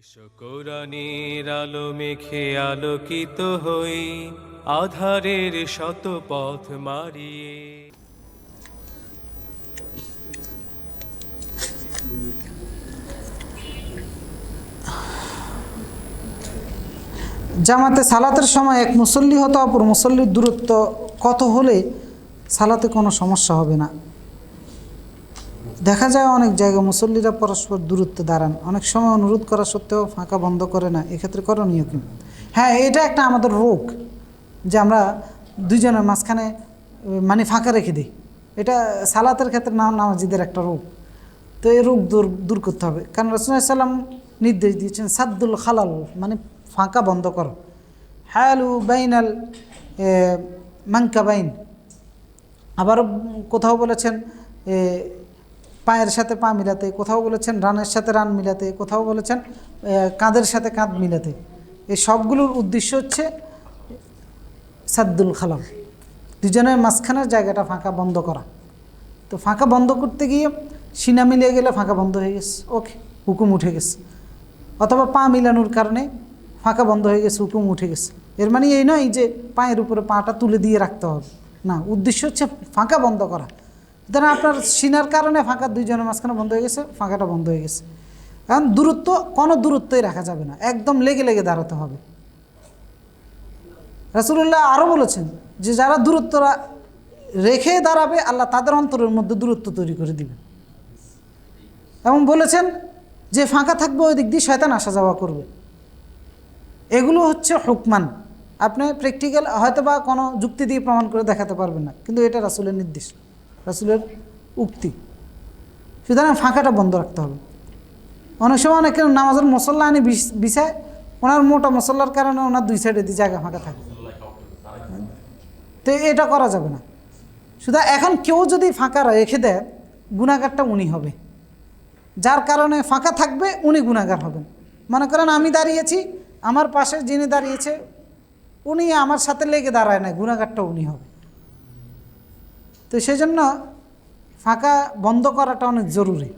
এসো কোরআনের আলো মেখে আলোকিত হই, আধারের শত পথ মারিয়ে। জামাতে সালাতের সময় এক মুসল্লি হতে অপর মুসল্লির দূরত্ব কত হলে সালাতে কোনো সমস্যা হবে না? দেখা যায় অনেক জায়গায় মুসল্লিরা পরস্পর দূরত্বে দাঁড়ান, অনেক সময় অনুরোধ করা সত্ত্বেও ফাঁকা বন্ধ করে না। এক্ষেত্রে করণীয় কি? হ্যাঁ, এটা একটা আমাদের রোগ যে আমরা দুইজনের মাঝখানে মানে ফাঁকা রেখে দিই। এটা সালাতের ক্ষেত্রে নামাজিদের একটা রোগ। তো এই রোগ দূর করতে হবে, কারণ রাসূলুল্লাহ সাল্লাল্লাহু আলাইহি ওয়াসাল্লাম নির্দেশ দিয়েছেন সাদ্দুল খালাল, মানে ফাঁকা বন্ধ করো। হালু বাইনাল মানকাবাইন, আবার কোথাও বলেছেন পায়ের সাথে পা মিলাতে, কোথাও বলেছেন রানের সাথে রান মিলাতে, কোথাও বলেছেন কাঁধের সাথে কাঁধ মিলাতে। এই সবগুলোর উদ্দেশ্য হচ্ছে সাদ্দুল খালাল, দুজনের মাঝখানের জায়গাটা ফাঁকা বন্ধ করা। তো ফাঁকা বন্ধ করতে গিয়ে সিনা মিলিয়ে গেলে ফাঁকা বন্ধ হয়ে গেছে, ওকে, হুকুম উঠে গেছে। অথবা পা মিলানোর কারণে ফাঁকা বন্ধ হয়ে গেছে, হুকুম উঠে গেছে। এর মানে এই নয় যে পায়ের উপরে পাটা তুলে দিয়ে রাখতে হবে, না, উদ্দেশ্য হচ্ছে ফাঁকা বন্ধ করা। ধরেন আপনার সিনার কারণে ফাঁকা দুইজনের মাঝখানে বন্ধ হয়ে গেছে, ফাঁকাটা বন্ধ হয়ে গেছে। কারণ দূরত্ব, কোনো দূরত্বই রাখা যাবে না, একদম লেগে লেগে দাঁড়াতে হবে। রাসূলুল্লাহ আরও বলেছেন যে যারা দূরত্ব রেখে দাঁড়াবে আল্লাহ তাদের অন্তরের মধ্যে দূরত্ব তৈরি করে দিবে। এবং বলেছেন যে ফাঁকা থাকবে ওই দিক দিয়ে শয়তান আসা যাওয়া করবে। এগুলো হচ্ছে হুকমান, আপনি প্র্যাকটিক্যাল হয়তো বা কোনো যুক্তি দিয়ে প্রমাণ করে দেখাতে পারবেন না, কিন্তু এটা রাসূলের নির্দেশ, রাসূলের উক্তি। সুতরাং ফাঁকাটা বন্ধ রাখতে হবে। অনেক সময় অনেক নামাজের মসল্লা আনি বিছায়, ওনার মোটা মসল্লার কারণে ওনার দুই সাইডে দিয়ে জায়গা ফাঁকা থাকে, তো এটা করা যাবে না। শুধু এখন কেউ যদি ফাঁকা রেখে দেয়, গুনাহগারটা উনি হবে, যার কারণে ফাঁকা থাকবে উনি গুনাহগার হবেন। মনে করেন আমি দাঁড়িয়েছি, আমার পাশে যিনি দাঁড়িয়েছে উনি আমার সাথে লেগে দাঁড়ায় না, গুনাহগারটা উনি হবে। তো সেই জন্য ফাঁকা বন্ধ করাটা অনেক জরুরি।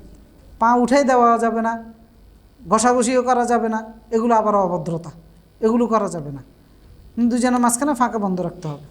পা উঠাই দেওয়া যাবে না, ঘষাঘষিও করা যাবে না, এগুলো আবার অভদ্রতা, এগুলো করা যাবে না। দুজনের মাঝখানে ফাঁকা বন্ধ রাখতে হবে।